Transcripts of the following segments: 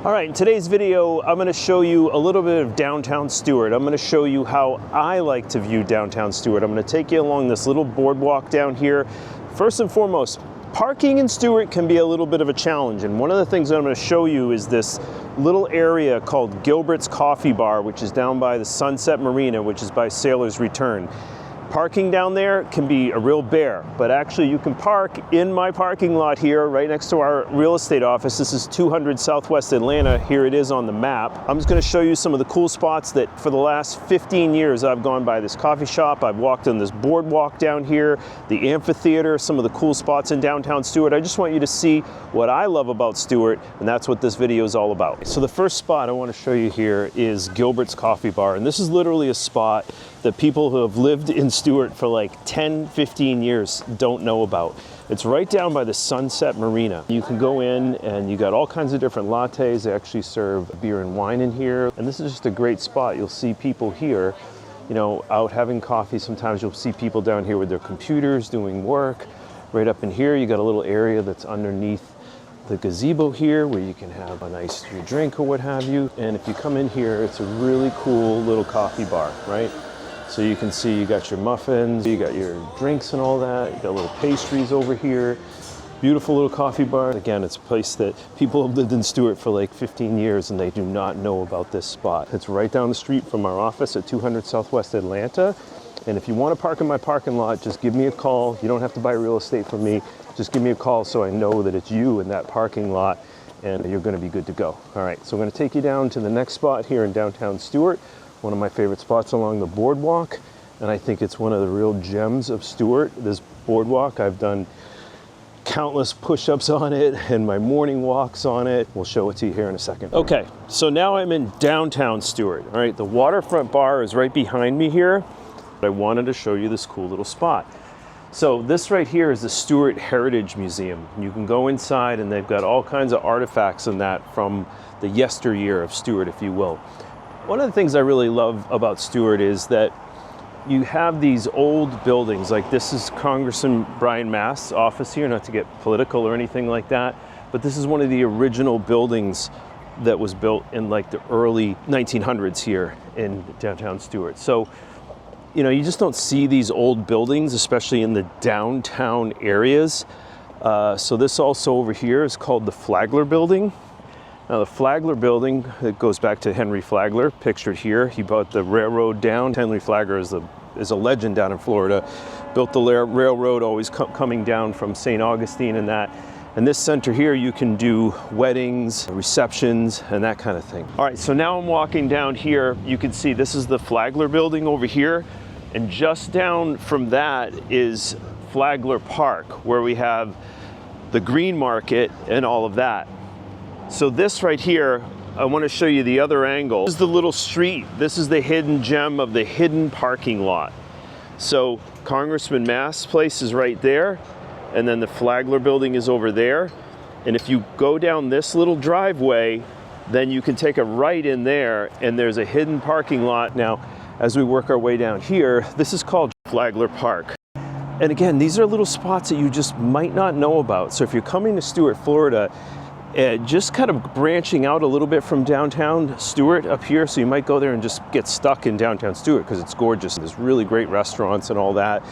All right, in today's video, I'm going to show you a little bit of Downtown Stuart. I'm going to show you how I like to view Downtown Stuart. I'm going to take you along this little boardwalk down here. First and foremost, parking in Stuart can be a little bit of a challenge, and one of the things I'm going to show you is this little area called Gilberts Coffee Bar, which is down by the Sunset Marina, which is by Sailor's Return. Parking down there can be a real bear, but actually you can park in my parking lot here right next to our real estate office. This is 200 Southwest Atlanta. Here it is on the map. I'm just going to show you some of the cool spots that for the last 15 years I've gone by this coffee shop. I've walked on this boardwalk down here, the amphitheater, some of the cool spots in downtown Stuart. I just want you to see what I love about Stuart, and that's what this video is all about. So the first spot I want to show you here is Gilbert's Coffee Bar, and this is literally a spot that people who have lived in Stuart for like 10, 15 years don't know about. It's right down by the Sunset Marina. You can go in and you got all kinds of different lattes. They actually serve beer and wine in here. And this is just a great spot. You'll see people here, you know, out having coffee. Sometimes you'll see people down here with their computers doing work. Right up in here, you got a little area that's underneath the gazebo here where you can have a nice drink or what have you. And if you come in here, it's a really cool little coffee bar, right? So you can see you got your muffins, you got your drinks and all that, you got little pastries over here. Beautiful little coffee bar. Again, it's a place that people have lived in Stuart for like 15 years and they do not know about this spot. It's right down the street from our office at 200 Southwest Atlanta. And if you want to park in my parking lot, just give me a call. You don't have to buy real estate from me. Just give me a call so I know that it's you in that parking lot and you're going to be good to go. All right, so I'm going to take you down to the next spot here in downtown Stuart. One of my favorite spots along the boardwalk, and I think it's one of the real gems of Stuart. This boardwalk, I've done countless push-ups on it and my morning walks on it. We'll show it to you here in a second. Okay, so now I'm in downtown Stuart. All right, the Waterfront bar is right behind me here. I wanted to show you this cool little spot. So this right here is the Stuart Heritage Museum. You can go inside and they've got all kinds of artifacts in that from the yesteryear of Stuart, if you will. One of the things I really love about Stuart is that you have these old buildings, like this is Congressman Brian Mast's office here, not to get political or anything like that, but this is one of the original buildings that was built in like the early 1900s here in downtown Stuart. So, you know, you just don't see these old buildings, especially in the downtown areas. So this also over here is called the Flagler Building. Now the Flagler Building, it goes back to Henry Flagler, pictured here. He bought the railroad down. Henry Flagler is a legend down in Florida. Built the railroad, always coming down from St. Augustine and that. And this center here, you can do weddings, receptions, and that kind of thing. All right, so now I'm walking down here. You can see this is the Flagler Building over here. And just down from that is Flagler Park, where we have the green market and all of that. So this right here, I want to show you the other angle. This is the little street. This is the hidden gem of the hidden parking lot. So Congressman Mast's place is right there, and then the Flagler Building is over there. And if you go down this little driveway, then you can take a right in there, and there's a hidden parking lot. Now, as we work our way down here, this is called Flagler Park. And again, these are little spots that you just might not know about. So if you're coming to Stuart, Florida, just kind of branching out a little bit from downtown Stuart up here, so you might go there and just get stuck in downtown Stuart because it's gorgeous. There's really great restaurants and all that.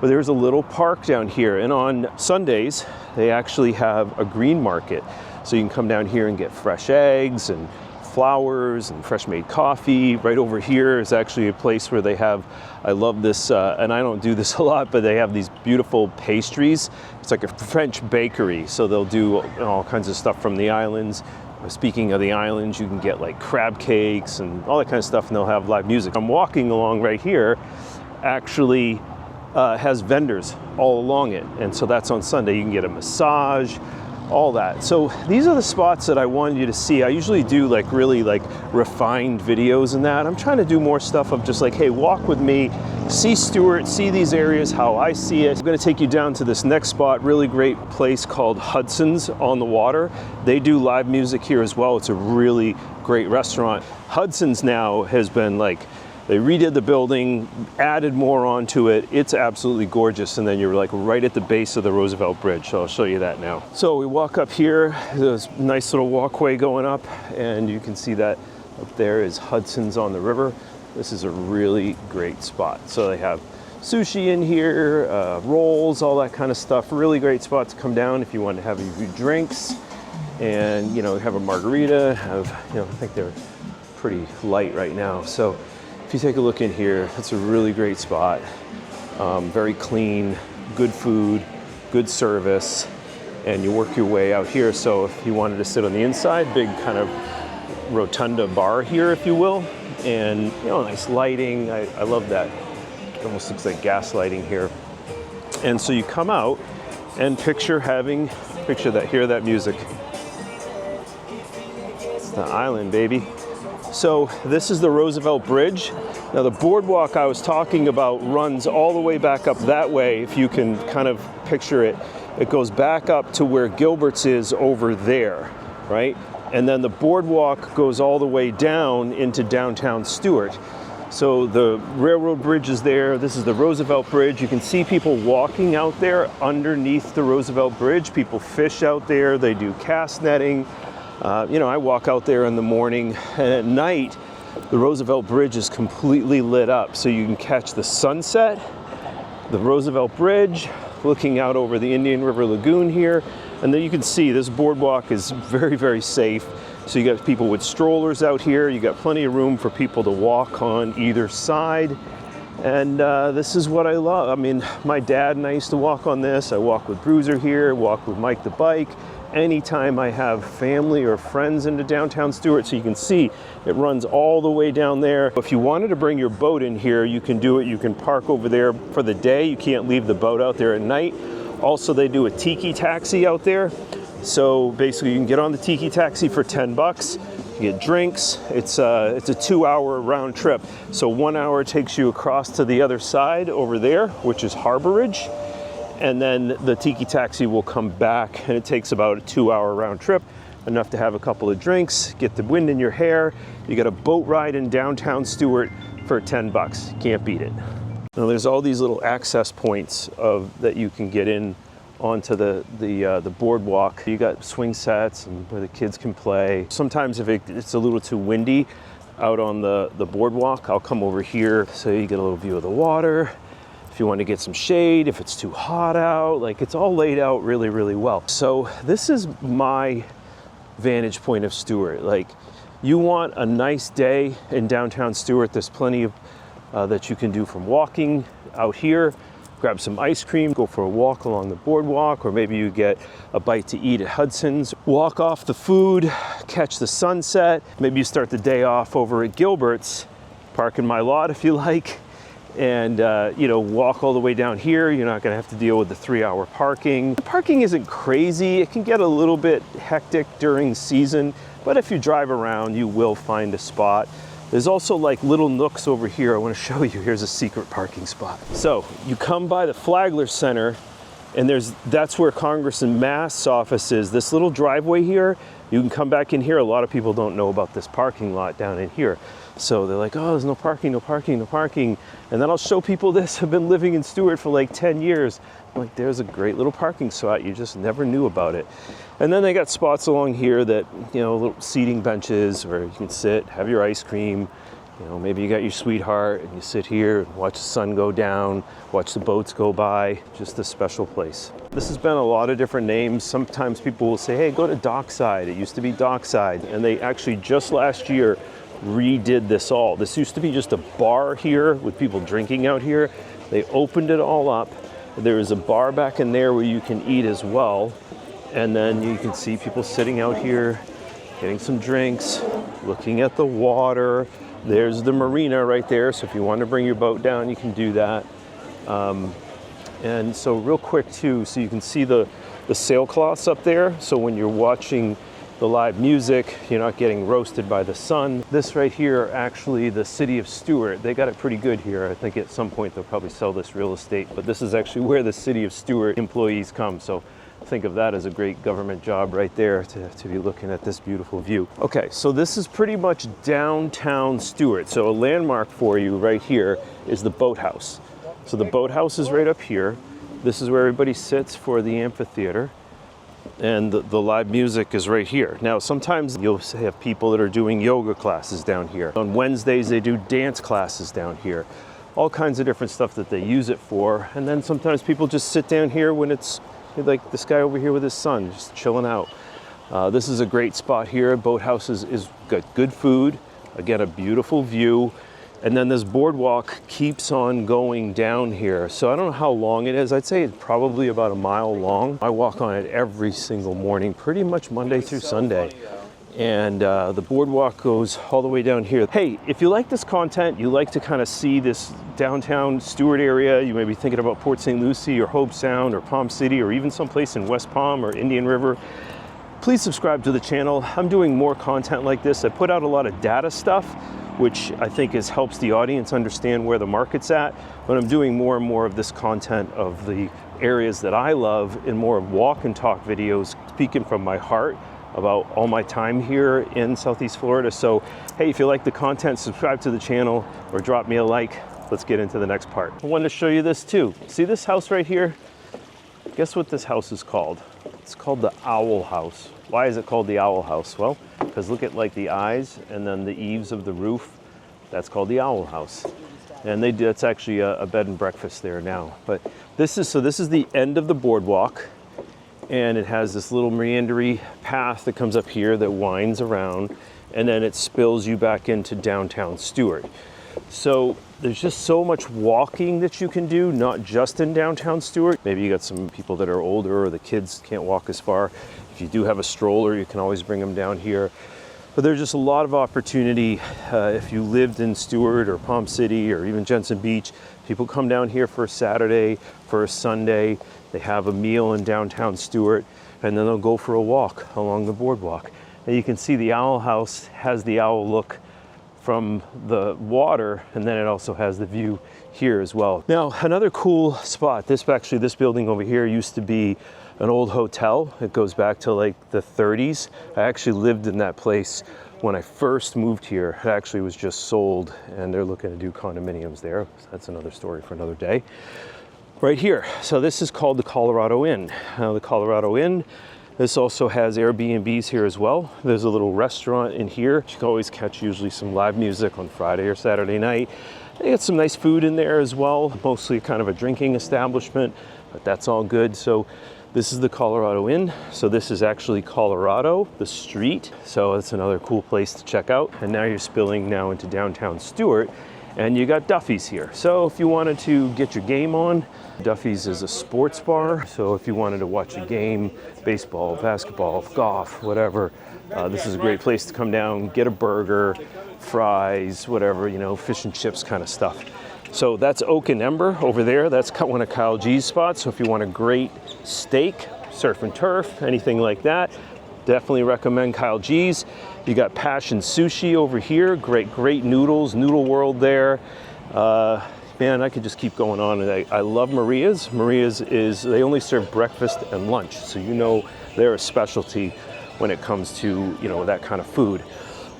But there's a little park down here, and on Sundays they actually have a green market. So you can come down here and get fresh eggs and flowers and fresh made coffee. Right over here is actually a place where they have, I love this, and I don't do this a lot, but they have these beautiful pastries. It's like a French bakery, so they'll do all kinds of stuff from the islands. Speaking of the islands, you can get like crab cakes and all that kind of stuff, and they'll have live music. I'm walking along right here, actually has vendors all along it, and so that's on Sunday. You can get a massage, all that. So these are the spots that I wanted you to see. I usually do like really like refined videos and that. I'm trying to do more stuff of just like, hey, walk with me, see Stuart, see these areas, how I see it. I'm gonna take you down to this next spot, really great place called Hudsons on the water. They do live music here as well. It's a really great restaurant. Hudsons now has been like They redid the building, added more onto it. It's absolutely gorgeous. And then you're like right at the base of the Roosevelt Bridge. So I'll show you that now. So we walk up here, there's a nice little walkway going up, and you can see that up there is Hudsons on the river. This is a really great spot. So they have sushi in here, rolls, all that kind of stuff. Really great spot to come down if you want to have a few drinks and, you know, have a margarita, I think they're pretty light right now. So if you take a look in here, it's a really great spot. Very clean, good food, good service, and you work your way out here. So if you wanted to sit on the inside, big kind of rotunda bar here, if you will, and, you know, nice lighting. I love that. It almost looks like gas lighting here. And so you come out and picture that, hear that music. It's the island, baby. So this is the Roosevelt Bridge. Now the boardwalk I was talking about runs all the way back up that way. If you can kind of picture it, it goes back up to where Gilberts is over there, right? And then the boardwalk goes all the way down into Downtown Stuart. So the railroad bridge is there. This is the Roosevelt Bridge. You can see people walking out there underneath the Roosevelt Bridge. People fish out there. They do cast netting. I walk out there in the morning, and at night, the Roosevelt Bridge is completely lit up. So you can catch the sunset, the Roosevelt Bridge, looking out over the Indian River Lagoon here. And then you can see this boardwalk is very, very safe. So you got people with strollers out here. You got plenty of room for people to walk on either side. And this is what I love. I mean, my dad and I used to walk on this. I walk with Bruiser here, walk with Mike the bike. Anytime I have family or friends into Downtown Stuart, so you can see it runs all the way down there. If you wanted to bring your boat in here, you can do it. You can park over there for the day. You can't leave the boat out there at night. Also, they do a tiki taxi out there. So basically you can get on the tiki taxi for 10 bucks. You get drinks. It's a 2-hour round trip. So 1 hour takes you across to the other side over there, which is Harborage. And then the tiki taxi will come back, and it takes about a 2-hour round trip, enough to have a couple of drinks, get the wind in your hair. You get a boat ride in Downtown Stuart for 10 bucks. Can't beat it. Now there's all these little access points that you can get in onto the boardwalk. You got swing sets and where the kids can play. Sometimes if it's a little too windy out on the boardwalk, I'll come over here so you get a little view of the water. If you want to get some shade, if it's too hot out, like it's all laid out really, really well. So this is my vantage point of Stuart. Like, you want a nice day in Downtown Stuart, there's plenty of that you can do from walking out here. Grab some ice cream, go for a walk along the boardwalk, or maybe you get a bite to eat at Hudson's. Walk off the food, catch the sunset. Maybe you start the day off over at Gilbert's, park in my lot if you like, and walk all the way down here. You're not gonna have to deal with the 3-hour parking. The parking isn't crazy. It can get a little bit hectic during season, but if you drive around, you will find a spot. There's also like little nooks over here I want to show you. Here's a secret parking spot. So you come by the Flagler Center, and that's where Congress and Mass office is. This little driveway here, you can come back in here. A lot of people don't know about this parking lot down in here. So they're like, oh, there's no parking, no parking, no parking. And then I'll show people this. I've been living in Stuart for like 10 years. I'm like, there's a great little parking spot. You just never knew about it. And then they got spots along here that, little seating benches where you can sit, have your ice cream. Maybe you got your sweetheart and you sit here and watch the sun go down, watch the boats go by. Just a special place. This has been a lot of different names. Sometimes people will say, hey, go to Dockside. It used to be Dockside. And they actually just last year redid this all. This used to be just a bar here with people drinking out here. They opened it all up. There is a bar back in there where you can eat as well. And then you can see people sitting out here, getting some drinks, looking at the water. There's the marina right there. So if you want to bring your boat down, you can do that. And so real quick too, so you can see the sailcloths up there. So when you're watching the live music, you're not getting roasted by the sun. This right here, actually the city of Stuart, they got it pretty good here. I think at some point they'll probably sell this real estate, but this is actually where the city of Stuart employees come. So think of that as a great government job right there to be looking at this beautiful view. Okay, so this is pretty much downtown Stuart. So a landmark for you right here is the boathouse. So the boathouse is right up here. This is where everybody sits for the amphitheater. And the live music is right here. Now, sometimes you'll have people that are doing yoga classes down here. On Wednesdays, they do dance classes down here. All kinds of different stuff that they use it for. And then sometimes people just sit down here when it's like this guy over here with his son, just chilling out. This is a great spot here. Boathouse is got good food. Again, a beautiful view. And then this boardwalk keeps on going down here. So I don't know how long it is. I'd say it's probably about a mile long. I walk on it every single morning, pretty much Monday through Sunday. And the boardwalk goes all the way down here. Hey, if you like this content, you like to kind of see this downtown Stuart area, you may be thinking about Port St. Lucie or Hobe Sound or Palm City or even someplace in West Palm or Indian River, please subscribe to the channel. I'm doing more content like this. I put out a lot of data stuff, which I think helps the audience understand where the market's at. But I'm doing more and more of this content of the areas that I love and more of walk and talk videos, speaking from my heart about all my time here in Southeast Florida. So, hey, if you like the content, subscribe to the channel or drop me a like. Let's get into the next part. I wanted to show you this too. See this house right here? Guess what this house is called? It's called the Owl House. Why is it called the Owl House? Well, because look at like the eyes and then the eaves of the roof. That's called the Owl House. And that's actually a bed and breakfast there now. But this is the end of the boardwalk, and it has this little meandery path that comes up here that winds around, and then it spills you back into downtown Stuart. So there's just so much walking that you can do, not just in downtown Stuart. Maybe you got some people that are older or the kids can't walk as far. If you do have a stroller, you can always bring them down here. But there's just a lot of opportunity. If you lived in Stuart or Palm City or even Jensen Beach, people come down here for a Saturday, for a Sunday. They have a meal in downtown Stuart, and then they'll go for a walk along the boardwalk. And you can see the Owl House has the owl look from the water, and then it also has the view here as well. Now, another cool spot, this building over here used to be an old hotel. It goes back to like the 30s. I actually lived in that place when I first moved here. It actually was just sold, and they're looking to do condominiums there. That's another story for another day. Right here, so this is called the Colorado Inn. Now the Colorado Inn, this also has Airbnbs here as well. There's a little restaurant in here. You can always catch usually some live music on Friday or Saturday night. They got some nice food in there as well, mostly kind of a drinking establishment, but that's all good. So this is the Colorado Inn. So this is actually Colorado, the street. So it's another cool place to check out. And now you're spilling now into downtown Stuart, and you got Duffy's here. So if you wanted to get your game on, Duffy's is a sports bar. So if you wanted to watch a game, baseball, basketball, golf, whatever, this is a great place to come down, get a burger, fries, whatever, you know, fish and chips kind of stuff. So that's Oak and Ember over there. That's one of Kyle G's spots. So if you want a great steak, surf and turf, anything like that, definitely recommend Kyle G's. You got Passion Sushi over here. Great noodles, Noodle World there. Man, I could just keep going on. And I love Maria's. Maria's they only serve breakfast and lunch. So you know they're a specialty when it comes to, you know, that kind of food.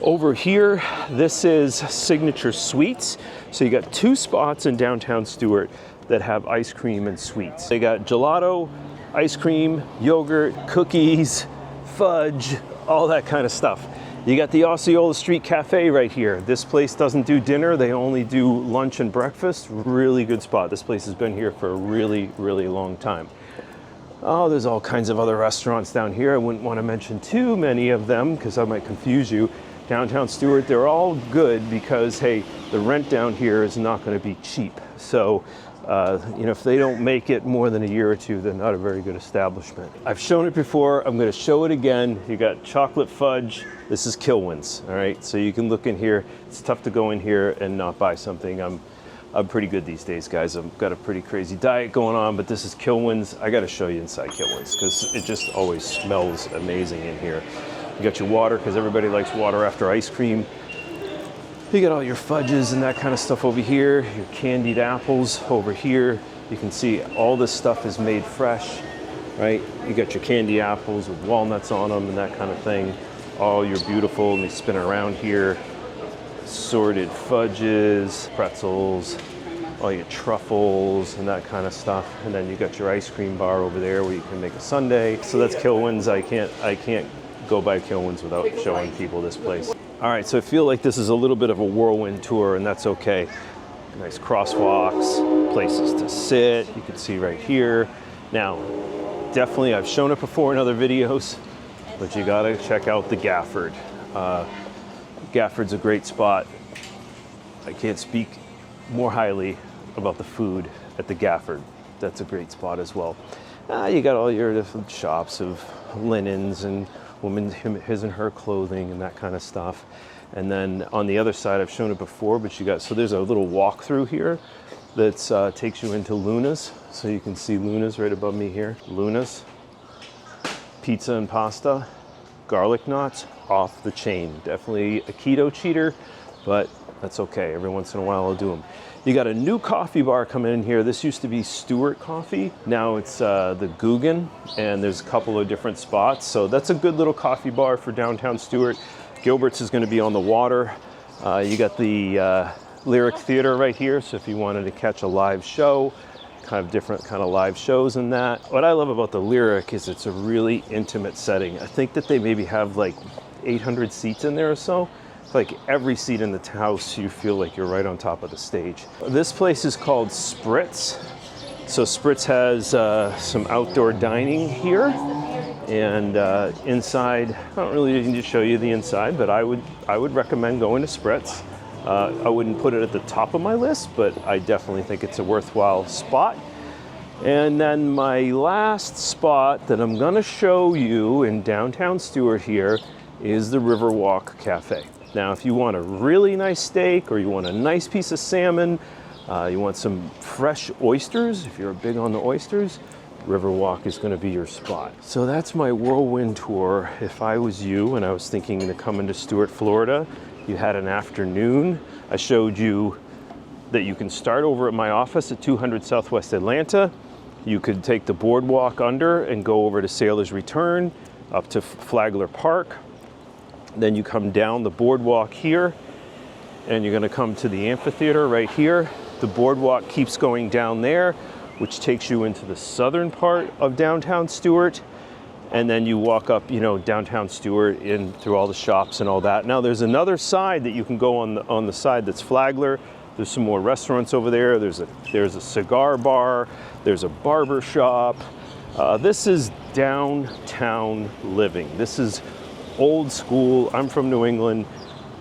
Over here, this is Signature Sweets. So you got two spots in downtown Stuart that have ice cream and sweets. They got gelato, ice cream, yogurt, cookies, fudge, all that kind of stuff. You got the Osceola Street Cafe right here. This place doesn't do dinner, they only do lunch and breakfast. Really good spot. This place has been here for a really, really long time. Oh, there's all kinds of other restaurants down here. I wouldn't want to mention too many of them because I might confuse you. Downtown Stuart, they're all good because, hey, the rent down here is not going to be cheap. So, you know, if they don't make it more than a year or two, they're not a very good establishment. I've shown it before. I'm going to show it again. You got chocolate fudge. This is Kilwins. All right, so you can look in here. It's tough to go in here and not buy something. I'm pretty good these days, guys. I've got a pretty crazy diet going on, but this is Kilwins. I got to show you inside Kilwins because it just always smells amazing in here. You got your water because everybody likes water after ice cream. You got all your fudges and that kind of stuff over here, your candied apples over here. You can see all this stuff is made fresh. right? You got your candy apples with walnuts on them and that kind of thing. All your beautiful, and they spin around here. Sorted fudges, pretzels, all your truffles and that kind of stuff. And then you got your ice cream bar over there where you can make a sundae. So that's Kilwins. I can't go by Kilwins without showing people this place. All right, so I feel like this is a little bit of a whirlwind tour, and that's okay. Nice crosswalks, places to sit. You can see right here. Now, definitely, I've shown it before in other videos, but you gotta check out the Gafford. Gafford's a great spot. I can't speak more highly about the food at the Gafford. That's a great spot as well. You got all your different shops of linens and women's his and her clothing and that kind of stuff. And then on the other side, I've shown it before, but you got, so there's a little walk through here that takes you into Luna's. So you can see Luna's right above me here. Luna's, pizza and pasta, garlic knots, off the chain. Definitely a keto cheater, but that's okay. Every once in a while I'll do them. You got a new coffee bar coming in here. This used to be Stuart Coffee. Now it's the Guggen, and there's a couple of different spots. So that's a good little coffee bar for downtown Stuart. Gilberts is going to be on the water. You got the Lyric Theater right here. So if you wanted to catch a live show, kind of different kind of live shows in that. What I love about the Lyric is it's a really intimate setting. I think that they maybe have like 800 seats in there or so. Like every seat in the house, you feel like you're right on top of the stage. This place is called Spritz. So Spritz has some outdoor dining here, and inside, I don't really need to show you the inside, but I would recommend going to Spritz. I wouldn't put it at the top of my list, but I definitely think it's a worthwhile spot. And then my last spot that I'm gonna show you in downtown Stuart here is the Riverwalk Cafe. Now, if you want a really nice steak, or you want a nice piece of salmon, you want some fresh oysters, if you're big on the oysters, Riverwalk is gonna be your spot. So that's my whirlwind tour. If I was you and I was thinking to come into Stuart, Florida, you had an afternoon. I showed you that you can start over at my office at 200 Southwest Atlanta. You could take the boardwalk under and go over to Sailor's Return, up to Flagler Park. Then you come down the boardwalk here, and you're gonna come to the amphitheater right here. The boardwalk keeps going down there, which takes you into the southern part of downtown Stuart. And then you walk up, downtown Stuart in through all the shops and all that. Now there's another side that you can go on the side that's Flagler. There's some more restaurants over there. There's a cigar bar. There's a barber shop. This is downtown living. This is old school. I'm from New England.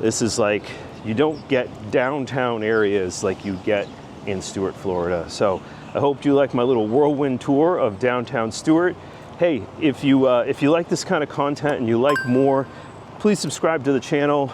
This is like, you don't get downtown areas like you get in Stuart, Florida. So I hope you like my little whirlwind tour of downtown Stuart. Hey, if you like this kind of content and you like more, please subscribe to the channel.